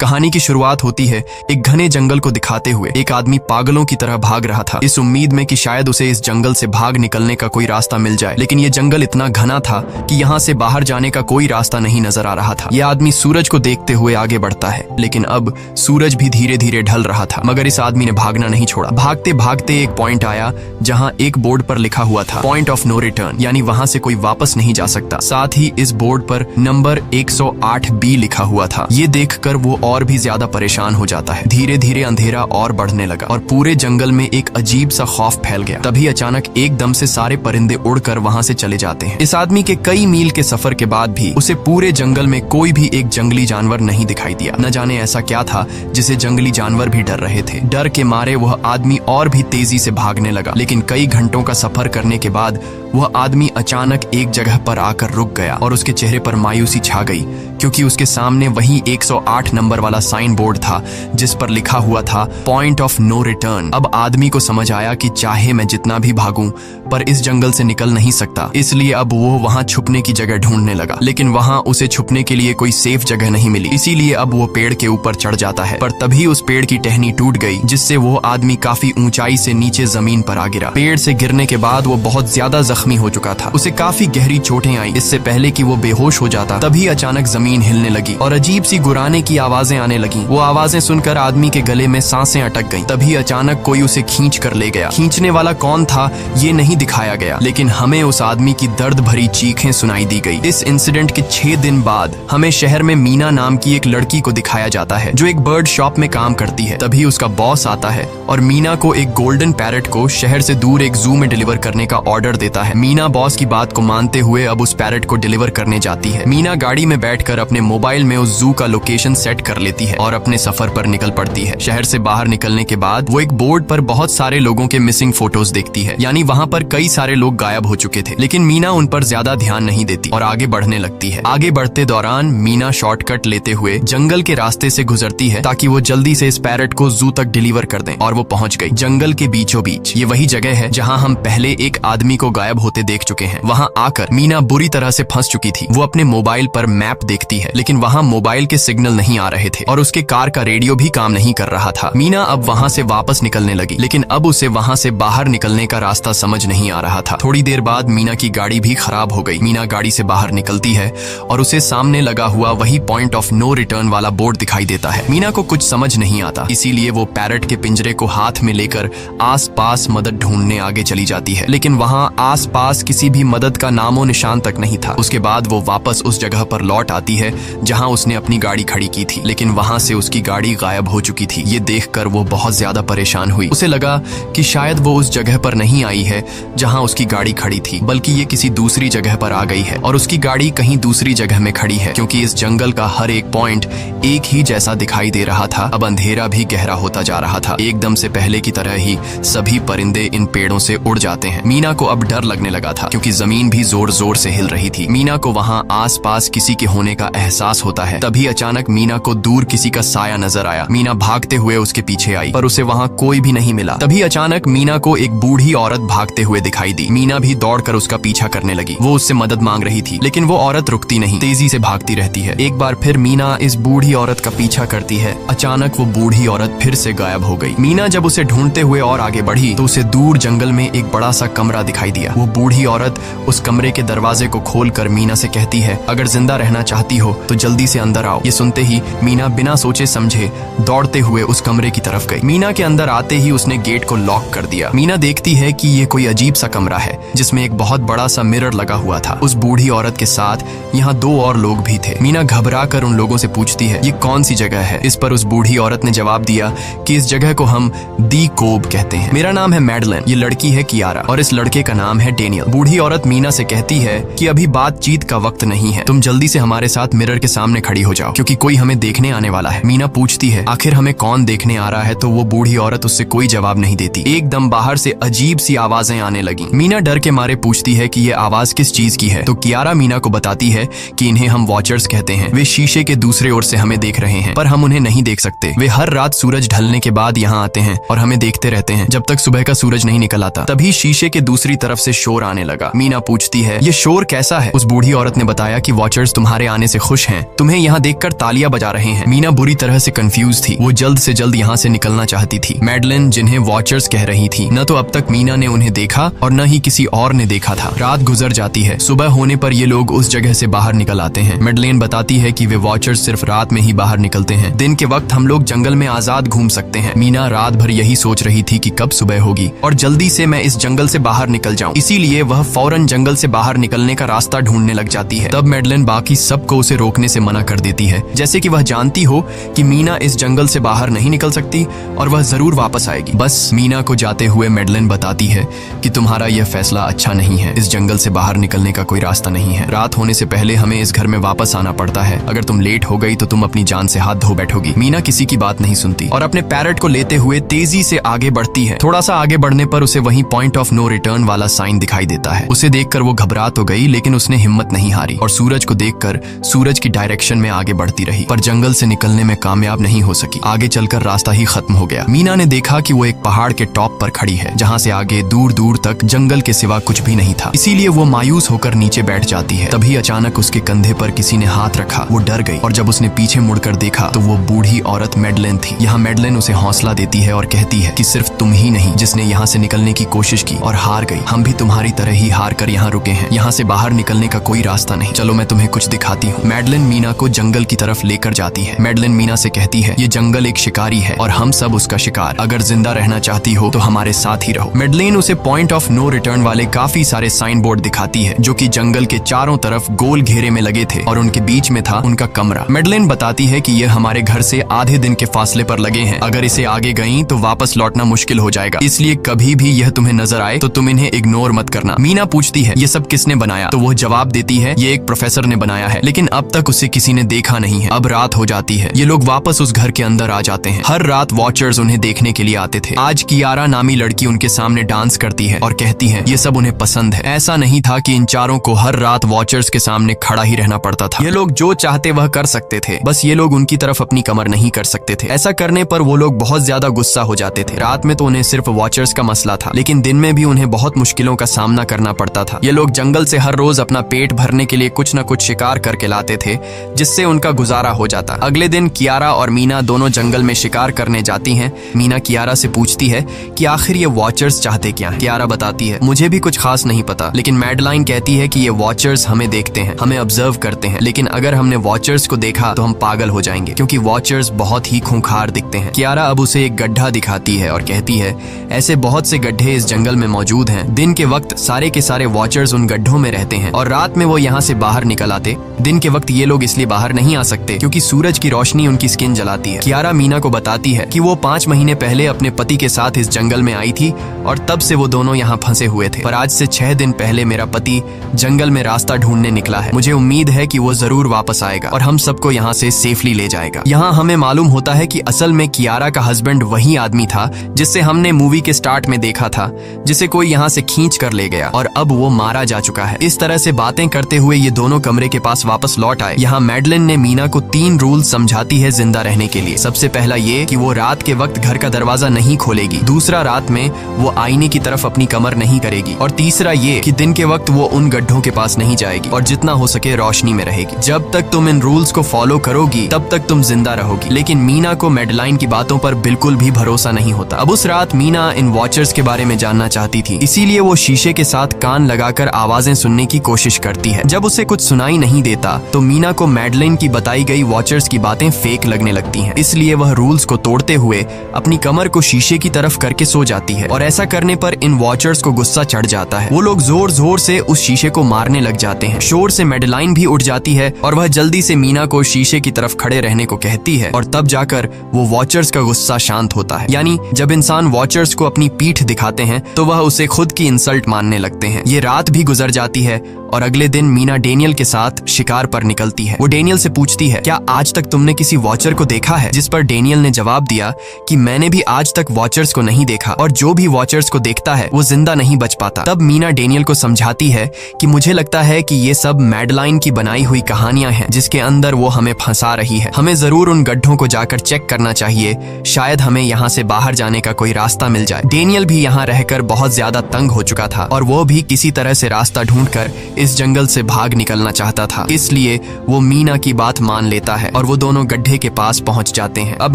कहानी की शुरुआत होती है एक घने जंगल को दिखाते हुए। एक आदमी पागलों की तरह भाग रहा था, इस उम्मीद में कि शायद उसे इस जंगल से भाग निकलने का कोई रास्ता मिल जाए। लेकिन ये जंगल इतना घना था कि यहाँ से बाहर जाने का कोई रास्ता नहीं नजर आ रहा था। यह आदमी सूरज को देखते हुए आगे बढ़ता है, लेकिन अब सूरज भी धीरे धीरे ढल रहा था। मगर इस आदमी ने भागना नहीं छोड़ा। भागते भागते एक पॉइंट आया जहाँ एक बोर्ड पर लिखा हुआ था पॉइंट ऑफ नो रिटर्न, यानी वहाँ से कोई वापस नहीं जा सकता। साथ ही इस बोर्ड पर नंबर 108B लिखा हुआ था। ये देखकर वो और भी ज्यादा परेशान हो जाता है। धीरे धीरे अंधेरा और बढ़ने लगा और पूरे जंगल में एक अजीब सा खौफ फैल गया। तभी अचानक एकदम से सारे परिंदे उड़कर वहाँ से चले जाते हैं। इस आदमी के कई मील के सफर के बाद भी उसे पूरे जंगल में कोई भी एक जंगली जानवर नहीं दिखाई दिया। न जाने ऐसा क्या था जिसे जंगली जानवर भी डर रहे थे। डर के मारे वह आदमी और भी तेजी से भागने लगा, लेकिन कई घंटों का सफर करने के बाद वह आदमी अचानक एक जगह पर आकर रुक गया और उसके चेहरे पर मायूसी छा गई, क्योंकि उसके सामने वही 108 नंबर वाला साइन बोर्ड था जिस पर लिखा हुआ था पॉइंट ऑफ नो रिटर्न। अब आदमी को समझ आया कि चाहे मैं जितना भी भागूं पर इस जंगल से निकल नहीं सकता, इसलिए अब वो वहां छुपने की जगह ढूंढने लगा। लेकिन वहां उसे छुपने के लिए कोई सेफ जगह नहीं मिली, इसीलिए अब वो पेड़ के ऊपर चढ़ जाता है। पर तभी उस पेड़ की टहनी टूट गई, जिससे वो आदमी काफी ऊंचाई से नीचे जमीन पर आ गिरा। पेड़ से गिरने के बाद वो बहुत ज्यादा जख्मी हो चुका था। उसे काफी गहरी चोटें आई। इससे पहले कि वो बेहोश हो जाता तभी अचानक जमीन हिलने लगी और अजीब सी गुर्राने की आवाजें आने लगी। वो आवाजें सुनकर आदमी के गले में सांसें अटक गईं। तभी अचानक कोई उसे खींच कर ले गया। खींचने वाला कौन था ये नहीं दिखाया गया, लेकिन हमें उस आदमी की दर्द भरी चीखें सुनाई दी गई। इस इंसिडेंट के 6 दिन बाद हमें शहर में मीना नाम की एक लड़की को दिखाया जाता है जो एक बर्ड शॉप में काम करती है। तभी उसका बॉस आता है और मीना को एक गोल्डन पैरट को शहर से दूर एक जू में डिलीवर करने का ऑर्डर देता है। मीना बॉस की बात को मानते हुए अब उस पैरट को डिलीवर करने जाती है। मीना गाड़ी में बैठकर अपने मोबाइल में उस जू का लोकेशन सेट कर लेती है और अपने सफर पर निकल पड़ती है। शहर से बाहर निकलने के बाद वो एक बोर्ड पर बहुत सारे लोगों के मिसिंग फोटोज देखती है, यानी वहाँ पर कई सारे लोग गायब हो चुके थे। लेकिन मीना उन पर ज्यादा ध्यान नहीं देती और आगे बढ़ने लगती है। आगे बढ़ते दौरान मीना शॉर्टकट लेते हुए जंगल के रास्ते से गुजरती है ताकि वो जल्दी से इस पैरट को जू तक डिलीवर कर दें, और वो पहुंच गई जंगल के बीचों बीच। ये वही जगह है जहाँ हम पहले एक आदमी को गायब होते देख चुके हैं। वहाँ आकर मीना बुरी तरह से फंस चुकी थी। वो अपने मोबाइल पर मैप देखती है, लेकिन वहाँ मोबाइल के सिग्नल नहीं आ रहे थे और उसके कार का रेडियो भी काम नहीं कर रहा था। मीना अब वहाँ से वापस निकलने लगी, लेकिन अब उसे वहाँ से बाहर निकलने का रास्ता समझ नहीं आ रहा था। थोड़ी देर बाद मीना की गाड़ी भी खराब हो गई। मीना गाड़ी से बाहर निकलती है और उसे सामने लगा हुआ वही पॉइंट ऑफ नो रिटर्न वाला बोर्ड दिखाई देता है। मीना को कुछ समझ नहीं आता, इसीलिए वो पैरट के पिंजरे को हाथ में लेकर आसपास मदद ढूंढने आगे चली जाती है, लेकिन वहाँ आसपास किसी भी मदद का नामो निशान तक नहीं था। उसके बाद वो वापस उस जगह पर लौट आती है जहाँ उसने अपनी गाड़ी खड़ी की थी, लेकिन वहाँ से उसकी गाड़ी गायब हो चुकी थी। ये देखकर वो बहुत ज्यादा परेशान हुई। उसे लगा कि शायद वो उस जगह पर नहीं आई है जहाँ उसकी गाड़ी खड़ी थी, बल्कि ये किसी दूसरी जगह पर आ गई है और उसकी गाड़ी कहीं दूसरी जगह में खड़ी है, क्योंकि इस जंगल का हर एक पॉइंट एक ही जैसा दिखाई दे रहा था। अब अंधेरा भी गहरा होता जा रहा था। एकदम से पहले की तरह ही सभी परिंदे इन पेड़ों से उड़ जाते हैं। मीना को अब डर लगने लगा था, क्योंकि जमीन भी जोर जोर से हिल रही थी। मीना को वहाँ आसपास किसी के होने का एहसास होता है। तभी अचानक मीना को दूर किसी का साया नजर आया। मीना भागते हुए उसके पीछे आई, पर उसे वहाँ कोई भी नहीं मिला। तभी अचानक मीना को एक बूढ़ी औरत भागते हुए दिखाई दी। मीना भी दौड़कर उसका पीछा करने लगी। वो उससे मदद मांग रही थी, लेकिन वो औरत रुकती नहीं, तेजी से भागती रहती है। एक बार फिर मीना इस बूढ़ी औरत का पीछा करती है। अचानक वो बूढ़ी औरत फिर से गायब हो गई। मीना जब उसे ढूंढते हुए और आगे बढ़ी तो उसे दूर जंगल में एक बड़ा सा कमरा दिखाई दिया। वो बूढ़ी औरत उस कमरे के दरवाजे को खोलकर मीना से कहती है, अगर जिंदा रहना चाहती हो तो जल्दी से अंदर आओ। ये सुनते ही मीना बिना सोचे समझे दौड़ते हुए उस कमरे की तरफ गई। मीना के अंदर आते ही उसने गेट को लॉक कर दिया। मीना देखती है कि ये कोई अजीब सा कमरा है जिसमें एक बहुत बड़ा सा मिरर लगा हुआ था। उस बूढ़ी औरत के साथ यहाँ 2 और लोग भी थे। मीना घबरा कर उन लोगों से पूछती है, ये कौन सी जगह है? इस पर उस बूढ़ी औरत ने जवाब दिया कि इस जगह को हम दी कोब कहते हैं। मेरा नाम है मैडलिन, ये लड़की है कियारा और इस लड़के का नाम है डेनियल। बूढ़ी औरत मीना से कहती है कि अभी बातचीत का वक्त नहीं है, तुम जल्दी से हमारे साथ मिरर के सामने खड़ी हो जाओ, क्योंकि कोई हमें देखने आने वाला है। मीना पूछती है, आखिर हमें कौन देखने आ रहा है? तो वो बूढ़ी औरत उससे कोई जवाब नहीं देती। एकदम बाहर से अजीब सी आवाजें आने लगी। मीना डर के मारे पूछती है कि ये आवाज किस चीज की है? तो कियारा मीना को बताती है कि इन्हें हम वॉचर्स कहते हैं। वे शीशे के दूसरे ओर से हमें देख रहे हैं, पर हम उन्हें नहीं देख सकते। वे हर रात सूरज ढलने के बाद यहाँ आते हैं और हमें देखते रहते हैं जब तक सुबह का सूरज नहीं निकल आता। तभी शीशे के दूसरी तरफ से शोर आने लगा। मीना पूछती है, ये शोर कैसा है? उस बूढ़ी औरत ने बताया कि वॉचर्स तुम्हारे आने से खुश हैं, तुम्हें यहाँ देखकर तालियां बजा रहे हैं। मीना बुरी तरह से कंफ्यूज थी, वो जल्द से जल्द यहाँ से निकलना चाहती थी। मैडलिन जिन्हें वॉचर्स कह रही थी, न तो अब तक मीना ने उन्हें देखा और न ही किसी और ने देखा था। रात गुजर जाती है, सुबह होने पर ये लोग उस जगह से बाहर निकल आते हैं। मैडलिन बताती है कि वे वॉचर्स सिर्फ रात में ही बाहर निकलते हैं, दिन के वक्त हम लोग जंगल में आजाद घूम सकते हैं। मीना रात भर यही सोच रही थी कि कब सुबह होगी और जल्दी से मैं इस जंगल से बाहर निकल जाऊं, इसीलिए वह फौरन जंगल से बाहर निकलने का रास्ता ढूंढने लग जाती है। तब मैडलिन बाकी सबको उसे रोकने से मना कर देती है, जैसे कि वह जानती हो कि मीना इस जंगल से बाहर नहीं निकल सकती और वह जरूर वापस आएगी। बस मीना को जाते हुए मैडलिन बताती है कि तुम्हारा यह फैसला अच्छा नहीं है, इस जंगल से बाहर निकलने का कोई रास्ता नहीं है। रात होने से पहले हमें इस घर में वापस आना पड़ता है, अगर तुम लेट हो गई तो तुम अपनी जान से हाथ धो बैठोगी। मीना किसी की बात नहीं सुनती और अपने पैरट को लेते हुए तेजी से आगे बढ़ती है। थोड़ा सा आगे बढ़ने पर उसे वहीं पॉइंट ऑफ नो रिटर्न वाला साइन दिखाई देता है। उसे देखकर वो घबरा तो गई, लेकिन उसने हिम्मत नहीं हारी और सूरज को देखकर सूरज की डायरेक्शन में आगे बढ़ती रही, पर जंगल से निकलने में कामयाब नहीं हो सकी। आगे चलकर रास्ता ही खत्म हो गया। मीना ने देखा कि वो एक पहाड़ के टॉप पर खड़ी है, जहाँ से आगे दूर दूर तक जंगल के सिवा कुछ भी नहीं था, इसीलिए वो मायूस होकर नीचे बैठ जाती है। तभी अचानक उसके कंधे पर किसी ने हाथ रखा, वो डर गई और जब उसने पीछे मुड़कर देखा तो वो बूढ़ी औरत मैडलिन थी। यहाँ मैडलिन उसे हौसला देती है और कहती है कि सिर्फ तुम ही नहीं जिसने यहाँ से निकलने की कोशिश की और हार गई, हम भी तुम्हारी तरह ही हार कर यहाँ रुके हैं, यहाँ से बाहर निकलने का कोई रास्ता नहीं, चलो मैं तुम्हें कुछ दिखाती हूँ। मैडलिन मीना को जंगल की तरफ लेकर जाती है। मैडलिन मीना से कहती है, ये जंगल एक शिकारी है और हम सब उसका शिकार, अगर जिंदा रहना चाहती हो तो हमारे साथ ही रहो। मैडलिन उसे पॉइंट ऑफ नो रिटर्न वाले काफी सारे साइन बोर्ड दिखाती है, जो कि जंगल के चारों तरफ गोल घेरे में लगे थे और उनके बीच में था उनका कमरा। मैडलिन बताती है कि यह हमारे घर से आधे दिन के फासले पर लगे हैं, अगर इसे आगे गई तो वापस लौटना मुश्किल हो जाएगा, इसलिए कभी भी यह तुम्हें नजर आए तो तुम इन्हें इग्नोर मत करना। मीना पूछती है, ये सब किसने बनाया? तो वो जवाब देती है, ये एक प्रोफेसर ने बनाया है, लेकिन अब तक उसे किसी ने देखा नहीं है। अब रात हो जाती है, ये लोग वापस उस घर के अंदर आ जाते हैं। हर रात वॉचर्स उन्हें देखने के लिए आते थे। आज कियारा नामी लड़की उनके सामने डांस करती है और कहती है ये सब उन्हें पसंद है। ऐसा नहीं था कि इन चारों को हर रात वॉचर्स के सामने खड़ा ही रहना पड़ता था, ये लोग जो चाहते वह कर सकते थे, बस ये लोग उनकी तरफ अपनी कमर नहीं कर सकते थे। ऐसा करने पर वो लोग बहुत ज्यादा गुस्सा हो जाते थे। रात में तो उन्हें सिर्फ वॉचर्स का मसला था, लेकिन दिन में भी उन्हें बहुत मुश्किलों का सामना करना पड़ता था। ये लोग जंगल से हर रोज अपना पेट भरने के लिए कुछ न कुछ शिकार करके लाते थे, जिससे उनका गुजारा हो जाता। अगले दिन कियारा और मीना दोनों जंगल में शिकार करने जाती हैं। मीना कियारा से पूछती है कि आखिर ये वॉचर्स चाहते क्या हैं? कियारा बताती है, मुझे भी कुछ खास नहीं पता, लेकिन मैडलाइन कहती है कि ये वॉचर्स हमें देखते हैं, हमें ऑब्जर्व करते हैं, लेकिन अगर हमने वॉचर्स को देखा तो हम पागल हो जाएंगे, क्योंकि वॉचर्स बहुत ही खूंखार दिखते हैं। कियारा अब उसे एक गड्ढा दिखाती है और कहती है, ऐसे बहुत से गड्ढे इस जंगल में मौजूद हैं। दिन के वक्त सारे के सारे वॉचर्स उन गड्ढों में रहते हैं और रात में वो यहाँ से बाहर निकल आते। दिन के वक्त ये लोग इसलिए बाहर नहीं आ सकते क्योंकि सूरज की रोशनी उनकी स्किन जलाती है। कियारा मीना को बताती है कि वो 5 महीने पहले अपने पति के साथ इस जंगल में आई थी और तब से वो दोनों यहाँ फंसे हुए थे, पर आज से 6 दिन पहले मेरा पति जंगल में रास्ता ढूंढने निकला है। मुझे उम्मीद है कि वो जरूर वापस आएगा और हम सबको यहाँ से सेफली ले जाएगा। यहाँ हमें मालूम होता है कि असल में कियारा का हस्बैंड वही आदमी था जिससे हमने मूवी के स्टार्ट में देखा था, जिसे कोई यहाँ से खींच कर ले गया और अब वो मारा जा चुका है। इस तरह से बातें करते हुए ये दोनों कमरे के पास वापस लौट आए। यहाँ मैडलिन ने मीना को 3 रूल समझाती है जिंदा रहने के लिए। सबसे पहला ये कि वो रात के वक्त घर का दरवाजा नहीं खोलेगी, दूसरा रात में वो आईने की तरफ अपनी कमर नहीं करेगी और तीसरा ये कि दिन के वक्त वो उन गड्ढों के पास नहीं जाएगी और जितना हो सके रोशनी में रहेगी। जब तक तुम इन रूल्स को फॉलो करोगी तब तक तुम जिंदा रहोगी। लेकिन मीना को मैडलाइन की बातों पर बिल्कुल भी भरोसा नहीं होता। अब उस रात मीना इन वॉचर्स के बारे में जानना चाहती थी, इसीलिए वो शीशे के साथ कान लगाकर आवाजें सुनने की कोशिश करती है। जब उसे कुछ सुनाई नहीं देता तो मीना को मैडलिन की बताई गई वॉचर्स की बातें फेक लगने लगती हैं, इसलिए वह रूल्स को तोड़ते हुए अपनी कमर को शीशे की तरफ करके सो जाती है और ऐसा करने पर इन वॉचर्स को गुस्सा चढ़ जाता है। वो लोग जोर जोर से उस शीशे को मारने लग जाते हैं। शोर से मैडलाइन भी उठ जाती है और वह जल्दी से मीना को शीशे की तरफ खड़े रहने को कहती है और तब जाकर वो वॉचर्स का गुस्सा शांत होता है। यानी जब इंसान वॉचर्स को अपनी पीठ दिखाते हैं तो वह उसे खुद की इंसल्ट मानने लगते हैं। ये रात भी गुजर जाती है और अगले दिन मीना डेनियल के साथ शिकार पर निकलती है। वो डेनियल से पूछती है, क्या आज तक तुमने किसी वॉचर को देखा है? जिस पर डेनियल ने जवाब दिया कि मैंने भी आज तक वॉचर्स को नहीं देखा और जो भी वॉचर्स को देखता है वो जिंदा नहीं बच पाता। तब मीना डेनियल को समझाती है कि मुझे लगता है कि ये सब मैडलाइन की बनाई हुई कहानियां हैं जिसके अंदर वो हमें फंसा रही है। हमें जरूर उन गड्ढों को जाकर चेक करना चाहिए, शायद हमें यहाँ से बाहर जाने का कोई रास्ता मिल जाए। डेनियल भी यहाँ रहकर बहुत ज्यादा तंग हो चुका था और वो भी किसी तरह से रास्ता ढूंढकर इस जंगल से भाग निकलना चाहता था। इसलिए वो मीना की बात मान लेता है और वो दोनों गड्ढे के पास पहुंच जाते हैं। अब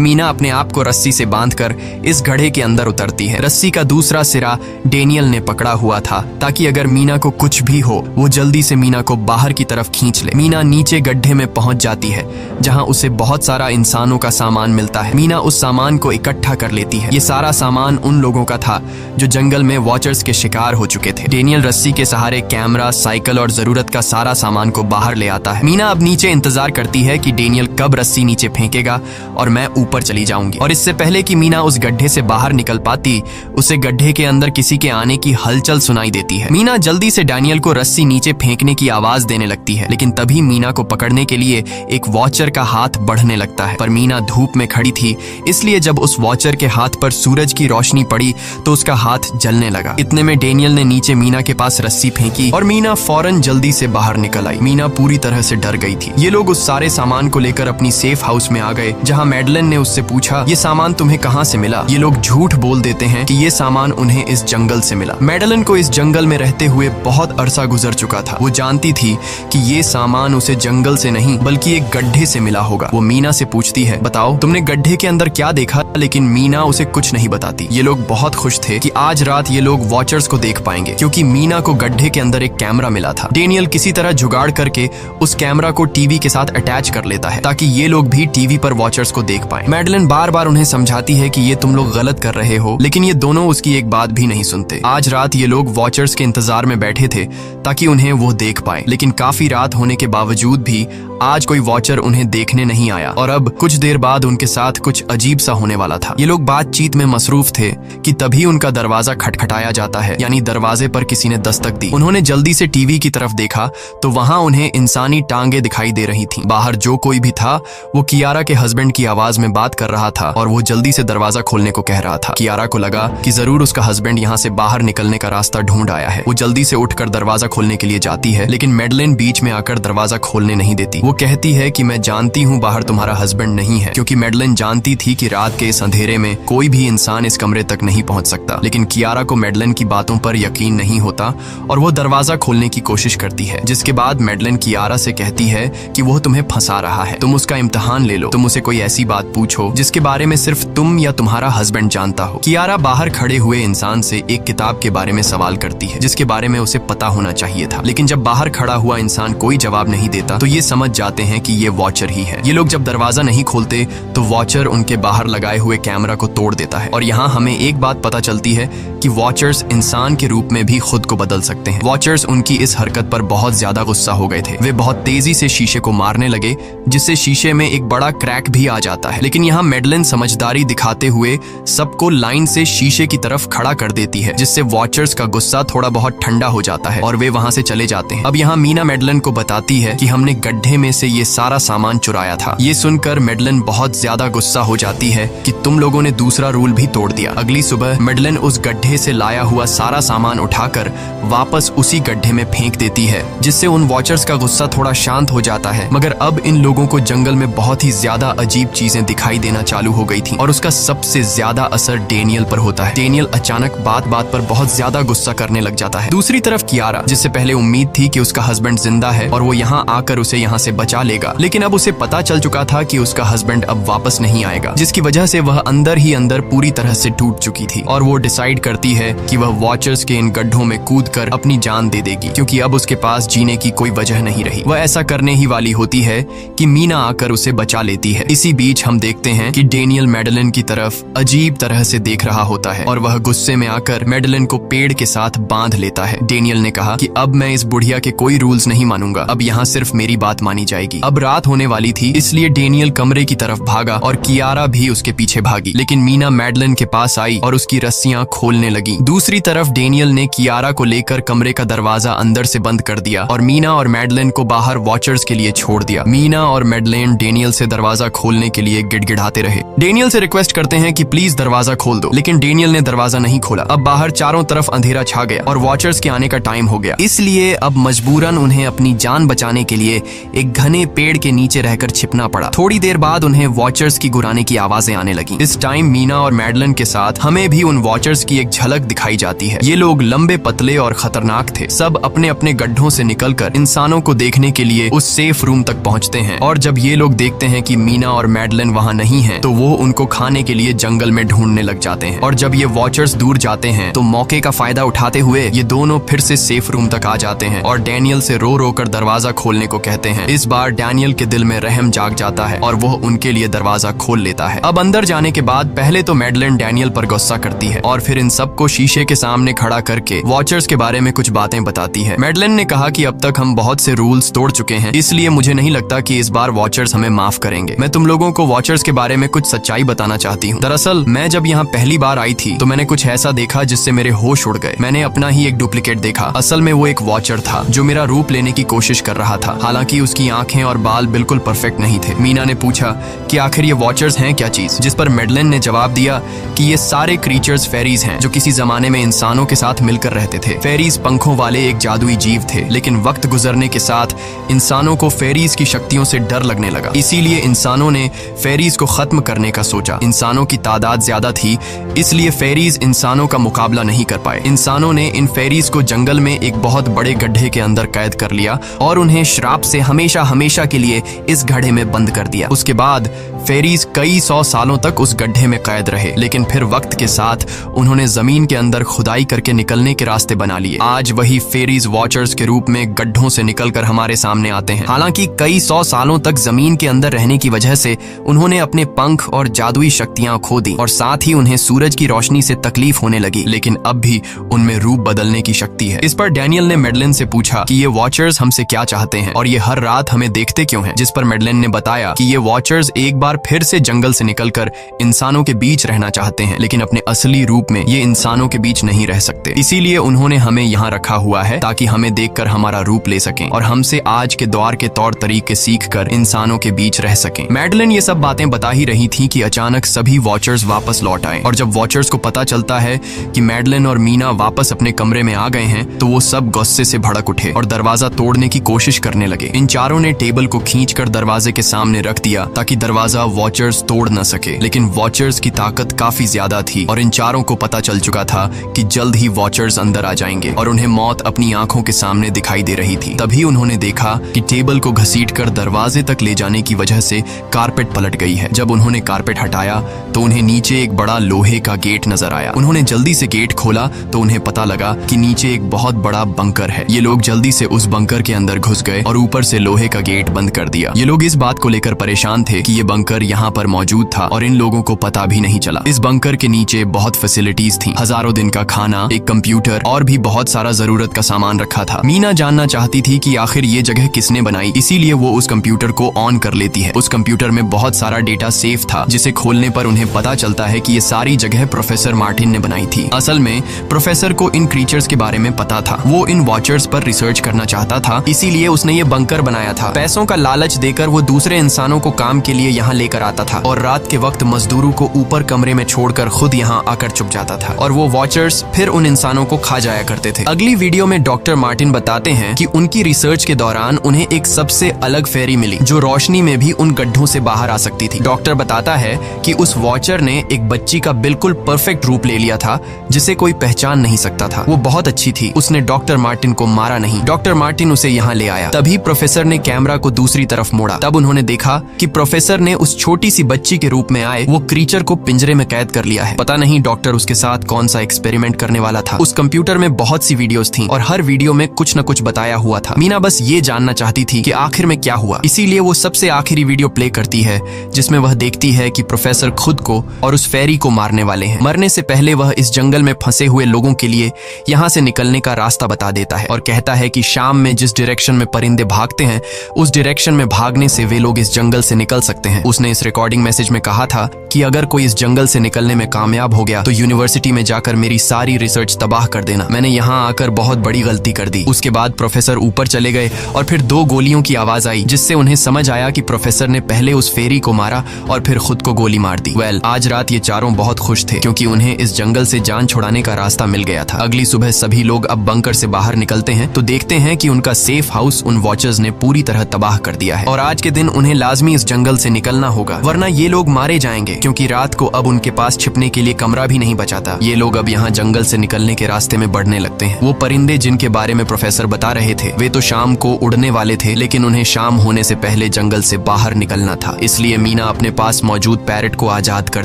मीना अपने आप को रस्सी से बांधकर इस गड्ढे के अंदर उतरती है। रस्सी का दूसरा सिरा डेनियल ने पकड़ा हुआ था ताकि अगर मीना को कुछ भी हो वो जल्दी से मीना को बाहर की तरफ खींच ले। मीना नीचे गड्ढे में पहुंच जाती है जहां उसे बहुत सारा इंसानों का सामान मिलता है। मीना उस सामान को इकट्ठा कर लेती है। ये सारा सामान उन लोगों का था जो जंगल में वॉचर्स के शिकार हो चुके थे। डेनियल रस्सी के सहारे कैमरा, साइकिल और जरूरत का सारा सामान को बाहर ले आता है। मीना अब नीचे इंतजार करती है कि डेनियल कब रस्सी नीचे फेंकेगा और मैं ऊपर चली जाऊंगी। और इससे पहले कि मीना उस गड्ढे से बाहर निकल पाती, उसे गड्ढे के अंदर किसी के आने की हलचल सुनाई देती है। मीना जल्दी से डेनियल को रस्सी नीचे फेंकने की आवाज देने लगती है, लेकिन तभी मीना को पकड़ने के लिए एक वॉचर का हाथ बढ़ने लगता है। पर मीना धूप में खड़ी थी, इसलिए जब उस वॉचर के हाथ पर सूरज की रोशनी पड़ी तो उसका हाथ जलने लगा। इतने में डेनियल ने नीचे मीना के पास रस्सी फेंकी और मीना फौरन जल्दी से बाहर निकल आई। मीना पूरी तरह से डर गई थी। ये लोग उस सारे सामान को लेकर अपनी सेफ हाउस में आ गए, जहां मैडलिन ने उससे पूछा, ये सामान तुम्हें कहां से मिला? ये लोग झूठ बोल देते हैं कि ये सामान उन्हें इस जंगल से मिला। मैडलिन को इस जंगल में रहते हुए बहुत अरसा गुजर चुका था। वो जानती थी कि ये सामान उसे जंगल से नहीं बल्कि एक गड्ढे से मिला होगा। वो मीना से पूछती है, बताओ तुमने गड्ढे के अंदर क्या देखा? लेकिन मीना उसे कुछ नहीं बताती। ये लोग बहुत खुश थे कि आज रात ये लोग वॉचर्स को देख पाएंगे, क्योंकि मीना को गड्ढे के अंदर एक कैमरा मिला था। डेनियल किसी तरह जुगाड़ करके उस कैमरा को टीवी के साथ अटैच कर लेता है ताकि ये लोग भी टीवी पर वॉचर्स को देख पाएं। मैडलिन बार बार उन्हें समझाती है कि ये तुम लोग गलत कर रहे हो, लेकिन ये दोनों उसकी एक बात भी नहीं सुनते। आज रात ये लोग वॉचर्स के इंतजार में बैठे थे ताकि उन्हें वो देख पाए, लेकिन काफी रात होने के बावजूद भी आज कोई वॉचर उन्हें देखने नहीं आया और अब कुछ देर बाद उनके साथ कुछ अजीब सा होने वाला था। ये लोग बातचीत में मसरूफ थे कि तभी उनका दरवाजा खटखटाया जाता है, यानी दरवाजे पर किसी ने दस्तक दी। उन्होंने जल्दी से टीवी की तरफ देखा तो वहां उन्हें इंसानी टांगे दिखाई दे रही थीं। बाहर जो कोई भी था वो कियारा के हस्बैंड की आवाज में बात कर रहा था और वो जल्दी से दरवाजा खोलने को कह रहा था। कियारा को लगा कि जरूर उसका हस्बैंड यहाँ से बाहर निकलने का रास्ता ढूंढ आया है। वो जल्दी से उठकर दरवाजा खोलने के लिए जाती है, लेकिन मैडलिन बीच में आकर दरवाजा खोलने नहीं देती। वो कहती है कि मैं जानती हूँ बाहर तुम्हारा हस्बैंड नहीं है, क्योंकि मैडलिन जानती थी कि रात के इस अंधेरे में कोई भी इंसान इस कमरे तक नहीं पहुंच सकता। लेकिन कियारा को मैडलिन की बातों पर यकीन नहीं होता और वो दरवाजा खोलने की कोशिश करती है, जिसके बाद मैडलिन कियारा से कहती है कि वो तुम्हें फंसा रहा है, तुम उसका इम्तिहान ले लो, तुम उसे कोई ऐसी बात पूछो जिसके बारे में सिर्फ तुम या तुम्हारा हस्बैंड जानता हो। कियारा बाहर खड़े हुए इंसान से एक किताब के बारे में सवाल करती है जिसके बारे में उसे पता होना चाहिए था, लेकिन जब बाहर खड़ा हुआ इंसान कोई जवाब नहीं देता तो ये समझ जाते हैं कि ये वॉचर ही है। ये लोग जब दरवाजा नहीं खोलते तो वॉचर उनके बाहर लगाए हुए कैमरा को तोड़ देता है और यहाँ हमें एक बात पता चलती है कि वॉचर्स इंसान के रूप में भी खुद को बदल सकते हैं। वॉचर्स उनकी इस हरकत पर बहुत ज्यादा गुस्सा हो गए थे। वे बहुत तेजी से शीशे को मारने लगे, जिससे शीशे में एक बड़ा क्रैक भी आ जाता है। लेकिन यहाँ मैडलिन समझदारी दिखाते हुए सबको लाइन से शीशे की तरफ खड़ा कर देती है, जिससे वॉचर्स का गुस्सा थोड़ा बहुत ठंडा हो जाता है और वे वहां से चले जाते हैं। अब यहाँ मीना मैडलिन को बताती है कि हमने गड्ढे में से ये सारा सामान चुराया था। ये सुनकर मैडलिन बहुत ज्यादा गुस्सा हो जाती है कि तुम लोगों ने दूसरा रूल भी तोड़ दिया। अगली सुबह मैडलिन उस गड्ढे से लाया हुआ सारा सामान उठाकर वापस उसी गड्ढे में फेंक देती है, जिससे उन वॉचर्स का गुस्सा थोड़ा शांत हो जाता है। मगर अब इन लोगों को जंगल में बहुत ही ज्यादा अजीब चीजें दिखाई देना चालू हो गई थी और उसका सबसे ज्यादा असर डेनियल पर होता है। डेनियल अचानक बात बात पर बहुत ज्यादा गुस्सा करने लग जाता है। दूसरी तरफ कियारा, जिससे पहले उम्मीद थी कि उसका हस्बैंड जिंदा है और वो यहाँ आकर उसे यहाँ से बचा लेगा, लेकिन अब उसे पता चल चुका था कि उसका हस्बैंड अब वापस नहीं आएगा, जिसकी वजह से वह अंदर ही अंदर पूरी तरह से टूट चुकी थी और वो डिसाइड करती है कि वह वॉचर्स के इन गड्ढों में कूदकर अपनी जान दे देगी, क्योंकि अब उसके पास जीने की कोई वजह नहीं रही। वह ऐसा करने ही वाली होती है कि मीना आकर उसे बचा लेती है। इसी बीच हम देखते हैं कि डेनियल मैडलिन की तरफ अजीब तरह से देख रहा होता है और वह गुस्से में आकर मैडलिन को पेड़ के साथ बांध लेता है। डेनियल ने कहा कि अब मैं इस बुढ़िया के कोई रूल्स नहीं मानूंगा, अब यहाँ सिर्फ मेरी बात मानी जाएगी। अब रात होने वाली थी, इसलिए डेनियल कमरे की तरफ भागा और कियारा भी उसके पीछे भागी, लेकिन मीना मैडलिन के पास आई और उसकी रस्सियां खोलने लगी। दूसरी तरफ डेनियल ने कियारा को लेकर कमरे का दरवाजा अंदर से बंद कर दिया और मीना और मैडलिन को बाहर वॉचर्स के लिए छोड़ दिया। मीना और मैडलिन डेनियल से दरवाजा खोलने के लिए गिड़गिड़ाते रहे। डेनियल से रिक्वेस्ट करते हैं कि प्लीज दरवाजा खोल दो, लेकिन डेनियल ने दरवाजा नहीं खोला। अब बाहर चारों तरफ अंधेरा छा गया और वॉचर्स के आने का टाइम हो गया, इसलिए अब मजबूरन उन्हें अपनी जान बचाने के लिए एक घने पेड़ के नीचे रहकर छिपना पड़ा। थोड़ी देर बाद उन्हें वॉचर्स की गुराने की आवाजें आने लगी। इस टाइम मीना और मैडलिन के साथ हमें भी उन वॉचर्स की एक झलक दिखाई जाती है। ये लोग लंबे, पतले और खतरनाक थे। सब अपने अपने गड्ढों से निकलकर इंसानों को देखने के लिए उस सेफ रूम तक पहुंचते हैं। और जब ये लोग देखते हैं कि मीना और मैडलिन वहां नहीं हैं, तो वो उनको खाने के लिए जंगल में ढूंढने लग जाते हैं। और जब ये वॉचर्स दूर जाते हैं तो मौके का फायदा उठाते हुए ये दोनों फिर से सेफ रूम तक आ जाते हैं और डैनियल से रो रो कर दरवाजा खोलने को कहते हैं। इस बार डैनियल के दिल में रहम जाग जाता है और वो उनके लिए दरवाजा खोल लेता है। अब अंदर जाने के बाद पहले तो मैडलिन डैनियल पर गुस्सा करती है और फिर इन सबको शीशे के सामने खड़ा करके वॉचर्स के बारे में कुछ बातें बताती है। मैडलिन ने कहा कि अब तक हम बहुत से रूल्स तोड़ चुके हैं, इसलिए मुझे नहीं लगता कि इस बार वॉचर्स हमें माफ करेंगे। मैं तुम लोगों को वॉचर्स के बारे में कुछ सच्चाई बताना चाहती हूँ। दरअसल मैं जब यहाँ पहली बार आई थी तो मैंने कुछ ऐसा देखा जिससे मेरे होश उड़ गए। मैंने अपना ही एक डुप्लीकेट देखा। असल में वो एक वॉचर था जो मेरा रूप लेने की कोशिश कर रहा था। हालांकि उसकी आंखें और बाल बिल्कुल परफेक्ट नहीं थे। मीना ने पूछा कि आखिर ये वॉचर्स हैं क्या चीज, जिस पर मैडलिन ने जवाब दिया कि ये सारे क्रीचर्स फेरीज हैं जो किसी जमाने में इंसानों के साथ मिलकर रहते थे। फेरीज पंखों वाले एक जादुई जीव थे, लेकिन वक्त गुजरने के साथ इंसानों को फेरीज की शक्तियों से डर लगने लगा। इसीलिए इंसानों ने फेरीज को खत्म करने का सोचा। इंसानों की तादाद ज्यादा थी, इसलिए फेरीज इंसानों का मुकाबला नहीं कर पाए। इंसानों ने इन फेरीज को जंगल में एक बहुत बड़े गड्ढे के अंदर कैद कर लिया और उन्हें श्राप से हमेशा हमेशा के लिए इस गड्ढे में बंद कर दिया। उसके बाद फेरीज कई 100 सालों तक उस गड्ढे में कैद रहे, लेकिन फिर वक्त के साथ उन्होंने जमीन के अंदर खुदाई करके निकलने के रास्ते बना लिए। आज वही फेरीज वॉचर्स के रूप में गड्ढों से निकलकर हमारे सामने आते हैं। हालांकि कई 100 सालों तक जमीन के अंदर रहने की वजह से उन्होंने अपने पंख और जादुई शक्तियां खो दी और साथ ही उन्हें सूरज की रोशनी से तकलीफ होने लगी, लेकिन अब भी उनमें रूप बदलने की शक्ति है। इस पर डैनियल ने मैडलिन से पूछा कि ये वॉचर्स हमसे क्या चाहते हैं और ये हर रात हमें देखते क्यों हैं, जिस पर मैडलिन ने बताया कि ये वॉचर्स एक बार फिर से जंगल से निकलकर इंसानों के बीच रहना चाहते हैं, लेकिन अपने असली रूप में ये इंसानों के बीच नहीं रह सकते। इसीलिए उन्होंने हमें यहाँ रखा हुआ है ताकि हमें देखकर हमारा रूप ले सकें और हमसे आज के दौर के तौर तरीके सीखकर इंसानों के बीच रह सकें। मैडलिन ये सब बातें बता ही रही थी कि अचानक सभी वॉचर्स वापस लौट आए और जब वॉचर्स को पता चलता है कि मैडलिन और मीना वापस अपने कमरे में आ गए हैं तो वो सब गुस्से से भड़क उठे और दरवाजा तोड़ने की कोशिश करने लगे। इन चारों ने टेबल को खींचकर दरवाजे के सामने रख दिया ताकि दरवाजा वॉचर्स तोड़ न सके, लेकिन वॉचर्स की ताकत काफी ज्यादा थी और इन चारों को पता चल चुका था कि जल्द ही वॉचर्स अंदर आ जाएंगे और उन्हें मौत अपनी आंखों के सामने दिखाई दे रही थी। तभी उन्होंने देखा कि टेबल को घसीटकर दरवाजे तक ले जाने की वजह से कारपेट पलट गई है। जब उन्होंने कारपेट हटाया तो उन्हें नीचे एक बड़ा लोहे का गेट नजर आया। उन्होंने जल्दी से गेट खोला तो उन्हें पता लगा कि नीचे एक बहुत बड़ा बंकर है। ये लोग जल्दी से उस बंकर के अंदर घुस गए और ऊपर से लोहे का गेट बंद कर दिया। ये लोग इस बात को लेकर परेशान थे कि ये बंकर यहाँ पर मौजूद था और इन लोगों को पता भी नहीं चला। इस बंकर के नीचे बहुत फैसिलिटीज थी, हजारों दिन का खाना, एक कंप्यूटर और भी बहुत सारा जरूरत का सामान रखा था। मीना जानना चाहती थी कि आखिर ये जगह किसने बनाई, इसीलिए वो उस कंप्यूटर को ऑन कर लेती है। उस कंप्यूटर में बहुत सारा डेटा सेफ था, जिसे खोलने पर उन्हें पता चलता है कि ये सारी जगह प्रोफेसर मार्टिन ने बनाई थी। असल में प्रोफेसर को इन क्रीचर्स के बारे में पता था। वो इन वॉचर्स पर रिसर्च करना चाहता था, इसीलिए उसने ये बंकर बनाया था। पैसों का लालच देकर वो दूसरे इंसानों को काम के लिए यहाँ लेकर आता था और रात के वक्त मजदूरों को ऊपर कमरे में छोड़कर खुद यहाँ आकर छुप जाता था और वो वॉचर्स फिर उन इंसानों को खा जाया करते थे। अगली वीडियो में डॉक्टर मार्टिन बताते हैं कि उनकी रिसर्च के दौरान उन्हें एक सबसे अलग फेरी मिली जो रोशनी में भी उन गड्ढों से बाहर आ सकती थी। डॉक्टर बताता है कि उस वॉचर ने एक बच्ची का बिल्कुल परफेक्ट रूप ले लिया था जिसे कोई पहचान नहीं सकता था। वो बहुत अच्छी थी, उसने डॉक्टर मार्टिन को मारा नहीं। डॉक्टर मार्टिन उसे यहाँ ले आया। तभी प्रोफेसर ने कैमरा को दूसरी तरफ मोड़ा। तब उन्होंने देखा कि प्रोफेसर ने उस छोटी सी बच्ची के रूप में आए वो क्रीचर को पिंजरे में कैद कर लिया है। पता नहीं डॉक्टर उसके साथ कौन सा एक्सपेरिमेंट करने वाला था। उस कंप्यूटर में बहुत सी वीडियोस थी और हर वीडियो में कुछ न कुछ बताया हुआ था। मीना बस ये जानना चाहती थी कि आखिर में क्या हुआ, इसीलिए वो सबसे आखिरी वीडियो प्ले करती है जिसमें वह देखती है कि प्रोफेसर खुद को और उस फेरी को मारने वाले हैं। मरने से पहले वह इस जंगल में फंसे हुए लोगों के लिए यहाँ से निकलने का रास्ता बता देता है और कहता है कि शाम में जिस डायरेक्शन में परिंदे भागते हैं उस डायरेक्शन में भागने से वे लोग इस जंगल से निकल सकते हैं। उसने इस रिकॉर्डिंग मैसेज में कहा था कि अगर कोई इस जंगल से निकलने में कामयाब हो गया तो यूनिवर्सिटी में जाकर मेरी सारी रिसर्च तबाह कर देना। मैंने यहाँ आकर बहुत बड़ी गलती कर दी। उसके बाद प्रोफेसर ऊपर चले गए और फिर 2 गोलियों की आवाज आई जिससे उन्हें समझ आया कि प्रोफेसर ने पहले उस फेरी को मारा और फिर खुद को गोली मार दी। आज रात ये चारों बहुत खुश थे क्योंकि उन्हें इस जंगल से जान छुड़ाने का रास्ता मिल गया था। अगली सुबह सभी लोग अब बंकर से बाहर निकलते हैं तो देखते हैं कि उनका सेफ हाउस उन वॉचर्स ने पूरी तरह तबाह कर दिया है और आज के दिन उन्हें लाजमी इस जंगल से निकलना होगा वरना ये लोग मारे जाएंगे। क्योंकि रात को अब उनके पास छिपने के लिए कमरा भी नहीं बचा था। ये लोग अब यहाँ जंगल से निकलने के रास्ते में बढ़ने लगते हैं। वो परिंदे जिनके बारे में प्रोफेसर बता रहे थे वे तो शाम को उड़ने वाले थे, लेकिन उन्हें शाम होने से पहले जंगल से बाहर निकलना था। इसलिए मीना अपने पास मौजूद पैरट को आजाद कर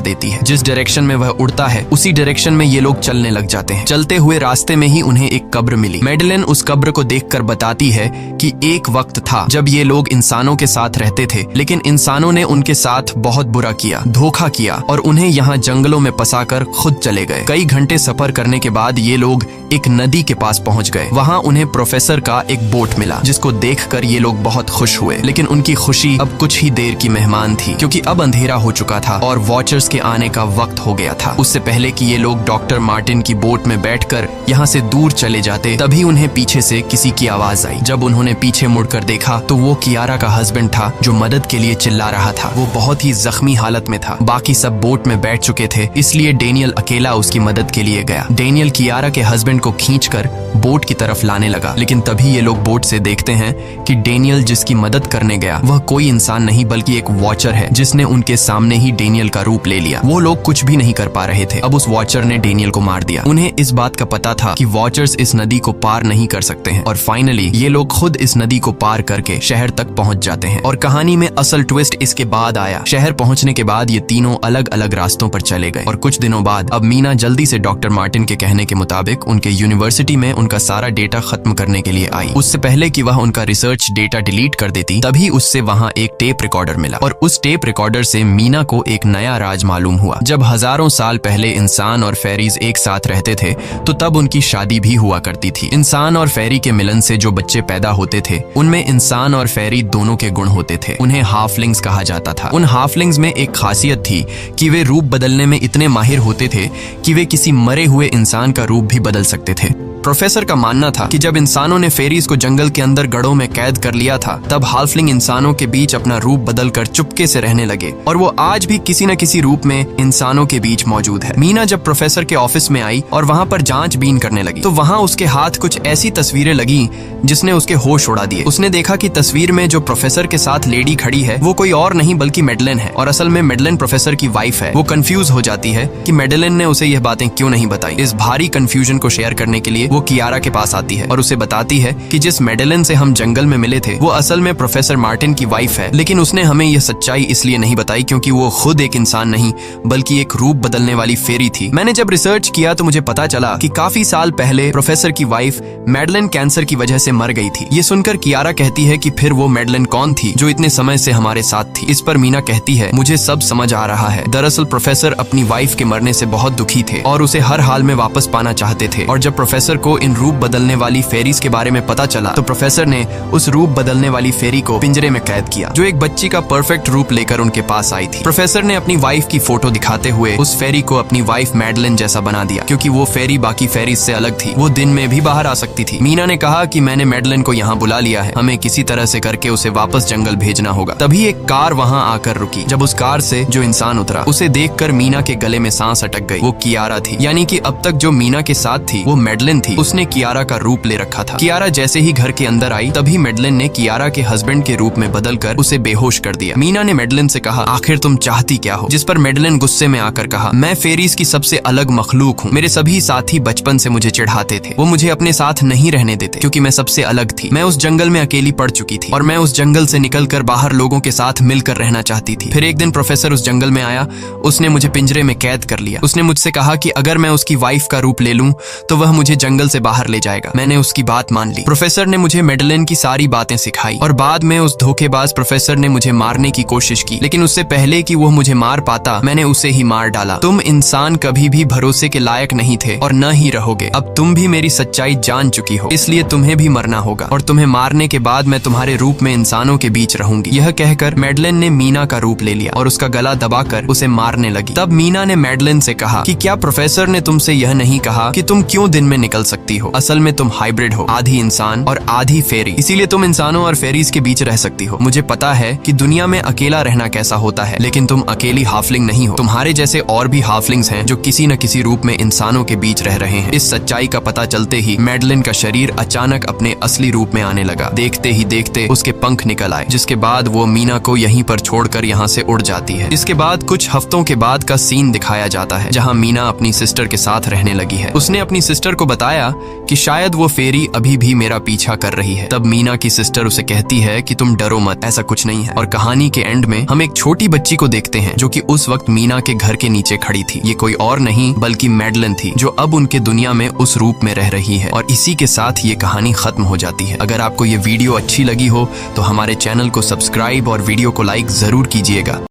देती है। जिस डायरेक्शन में वह उड़ता है उसी डायरेक्शन में ये लोग चलने लग जाते हैं। चलते हुए रास्ते में ही उन्हें एक कब्र मिली। मैडेलिन उस कब्र को देखकर बताती है कि एक वक्त था जब ये लोग इंसानों के साथ रहते थे, लेकिन इंसानों ने उनके साथ बहुत बुरा किया, धोखा किया और उन्हें यहाँ जंगलों में फंसाकर खुद चले गए। कई घंटे सफर करने के बाद ये लोग एक नदी के पास पहुंच गए। वहाँ उन्हें प्रोफेसर का एक बोट मिला, जिसको देखकर ये लोग बहुत खुश हुए। लेकिन उनकी खुशी अब कुछ ही देर की मेहमान थी, क्योंकि अब अंधेरा हो चुका था और वॉचर्स के आने का वक्त हो गया था। उससे पहले कि ये लोग डॉक्टर मार्टिन की बोट में बैठकर यहाँ से दूर चले जाते, तभी उन्हें पीछे से किसी की आवाज आई। जब उन्होंने पीछे मुड़कर देखा तो वो कियारा का हस्बैंड था, जो मदद के लिए चिल्ला रहा था। वो बहुत ही जख्मी हालत में था। बाकी सब बोट में बैठ चुके थे, इसलिए डेनियल अकेला उसकी मदद के लिए गया। डेनियल कियारा के हस्बैंड को खींचकर बोट की तरफ लाने लगा, लेकिन तभी ये लोग बोट से देखते हैं कि डेनियल जिसकी मदद करने गया वह कोई इंसान नहीं बल्कि एक वॉचर है, जिसने उनके सामने ही डेनियल का रूप ले लिया। वो लोग कुछ भी नहीं कर पा रहे थे। अब उस वॉचर ने डेनियल को मार दिया। उन्हें इस बात का पता था कि वॉचर्स इस नदी को पार नहीं कर सकते हैं और फाइनली ये लोग खुद इस नदी को पार करके शहर तक पहुंच जाते हैं। और कहानी में असल ट्विस्ट इसके बाद आया। शहर पहुंचने के बाद ये तीनों अलग अलग रास्तों पर चले गए और कुछ दिनों बाद अब मीना जल्दी से डॉक्टर मार्टिन के कहने के मुताबिक उनके यूनिवर्सिटी में उनका सारा डेटा खत्म करने के लिए आई। उससे पहले कि वह उनका रिसर्च डेटा डिलीट कर देती, तभी उससे वहाँ एक टेप रिकॉर्डर मिला और उस टेप रिकॉर्डर से मीना को एक नया राज मालूम हुआ। जब हजारों साल पहले इंसान और फेरीज एक साथ रहते थे तो तब उनकी शादी भी हुआ करती थी। इंसान और फेरी के मिलन से जो बच्चे पैदा होते थे उनमें इंसान और फेरी दोनों के गुण होते थे। उन्हें हाफलिंग्स कहा जाता था। उन हाफलिंग्स में एक खासियत थी कि वे रूप बदलने में इतने माहिर होते थे कि वे किसी मरे हुए इंसान का रूप भी बदल सकते थे। प्रोफेसर का मानना था कि जब इंसानों ने फेरीज को जंगल के अंदर गढ़ों में कैद कर लिया था, तब हाफलिंग इंसानों के बीच अपना रूप बदलकर चुपके से रहने लगे और वो आज भी किसी न किसी रूप में इंसानों के बीच मौजूद है। मीना जब प्रोफेसर के ऑफिस में आई और वहाँ पर जांचबीन करने लगी तो वहाँ उसके हाथ कुछ ऐसी तस्वीरें लगी जिसने उसके होश उड़ा दिए। उसने देखा कि तस्वीर में जो प्रोफेसर के साथ लेडी खड़ी है वो कोई और नहीं बल्कि मैडेलिन है और असल में मैडेलिन प्रोफेसर की वाइफ है। वो कंफ्यूज हो जाती है कि मैडेलिन ने उसे यह बातें क्यों नहीं बताई। इस भारी कंफ्यूजन को शेयर करने के लिए वो कियारा के पास आती है और उसे बताती है कि जिस मैडेलिन से हम जंगल में मिले थे वो असल में प्रोफेसर मार्टिन की वाइफ है, लेकिन उसने हमें यह सच्चाई इसलिए नहीं बताई क्योंकि वो खुद एक इंसान नहीं बल्कि एक रूप बदलने वाली फेरी थी। मैंने जब रिसर्च किया तो मुझे पता चला कि काफी साल पहले प्रोफेसर की वाइफ मैडेलिन कैंसर की वजह से मर गई थी। ये सुनकर कियारा कहती है कि फिर वो मैडेलिन कौन थी जो इतने समय से हमारे साथ थी। इस पर मीना कहती है, मुझे सब समझ आ रहा है। दरअसल प्रोफेसर अपनी वाइफ के मरने से बहुत दुखी थे और उसे हर हाल में वापस पाना चाहते थे और जब प्रोफेसर को इन रूप बदलने वाली फेरीज के बारे में पता चला तो प्रोफेसर ने उस रूप बदलने वाली फेरी को पिंजरे में कैद किया, जो एक बच्ची का परफेक्ट रूप लेकर उनके पास आई थी। प्रोफेसर ने अपनी वाइफ की फोटो दिखाते हुए उस फेरी को अपनी वाइफ मैडेलिन जैसा बना दिया, क्योंकि वो फेरी बाकी फेरीज से अलग थी। वो दिन में भी बाहर आ सकती थी। मीना ने कहा कि मैंने मैडेलिन को यहाँ बुला लिया है, हमें किसी तरह से करके उसे वापस जंगल भेजना होगा। तभी एक कार वहाँ आकर रुकी। जब उस कार से जो इंसान उतरा उसे देखकर मीना के गले में सांस अटक गई। वो कियारा थी, यानी कि अब तक जो मीना के साथ थी वो मैडेलिन थी। उसने कियारा का रूप ले रखा था। कियारा जैसे ही घर के अंदर आई तभी मैडेलिन ने कियारा के हस्बैंड के रूप में बदलकर उसे बेहोश कर दिया। मीना ने मैडेलिन से कहा, आखिर तुम चाहती क्या हो? जिस पर मैडेलिन गुस्से में आकर कहा, मैं फेरीज की सबसे अलग मखलूक हूँ। मेरे सभी साथी बचपन से मुझे चिढ़ाते थे। वो मुझे अपने साथ नहीं रहने देते क्योंकि मैं सबसे अलग थी। मैं उस जंगल में अकेली पड़ चुकी थी और मैं उस जंगल से निकलकर बाहर लोगों के साथ मिलकर रहना चाहती थी। फिर एक दिन प्रोफेसर उस जंगल में आया। उसने मुझे पिंजरे में कैद कर लिया। उसने मुझसे कहा कि अगर मैं उसकी वाइफ का रूप ले लूं तो वह मुझे जंगल से बाहर ले जाएगा। मैंने उसकी बात मान ली। प्रोफेसर ने मुझे मैडेलिन की सारी बातें सिखाई और बाद में उस धोखेबाज प्रोफेसर ने मुझे मारने की कोशिश की, लेकिन उससे पहले कि वो मुझे मार पाता मैंने उसे ही मार डाला। तुम इंसान कभी भी भरोसे के लायक नहीं थे और न ही रहोगे। अब तुम भी मेरी सच्चाई जान चुकी हो, इसलिए तुम्हें भी मरना होगा और तुम्हें मारने के बाद मैं तुम्हारे रूप में इंसानों के बीच रहूंगी। यह कहकर मैडेलिन ने मीना का रूप ले लिया और उसका गला दबाकर उसे मारने लगी। तब मीना ने मैडेलिन से कहा कि क्या प्रोफेसर ने तुमसे यह नहीं कहा कि तुम क्यों दिन में निकल सकती हो। असल में तुम हाइब्रिड हो, आधी इंसान और आधी फेरी, इसीलिए तुम इंसानों और फेरीज के बीच रह सकती हो। मुझे पता है कि दुनिया में अकेला रहना कैसा होता है, लेकिन तुम अकेली हाफलिंग नहीं हो। तुम्हारे जैसे और भी हाफलिंग्स हैं जो किसी न किसी रूप में इंसानों के बीच रह रहे हैं। इस सच्चाई का पता चलते ही मैडलिन का शरीर अचानक अपने असली रूप में आने लगा। देखते ही देखते उसके पंख निकल आए, जिसके बाद वो मीना को यहीं पर छोड़कर यहाँ से उड़ जाती है। इसके बाद कुछ हफ्तों के बाद का सीन दिखाया जाता है, जहाँ मीना अपनी सिस्टर के साथ रहने लगी है। उसने अपनी सिस्टर को बताया कि शायद वो फेरी अभी भी मेरा पीछा कर रही है। तब मीना की सिस्टर उसे कहती है कि तुम डरो मत, ऐसा कुछ नहीं है। और कहानी के एंड में हम एक छोटी बच्ची को देखते हैं जो कि उस वक्त मीना के घर के नीचे खड़ी थी। ये कोई और नहीं बल्कि मैडलिन थी, जो अब उनके दुनिया में उस रूप में रह रही है। और इसी के साथ ये कहानी खत्म हो जाती है। अगर आपको ये वीडियो अच्छी लगी हो तो हमारे चैनल को सब्सक्राइब और वीडियो को लाइक जरूर कीजिएगा।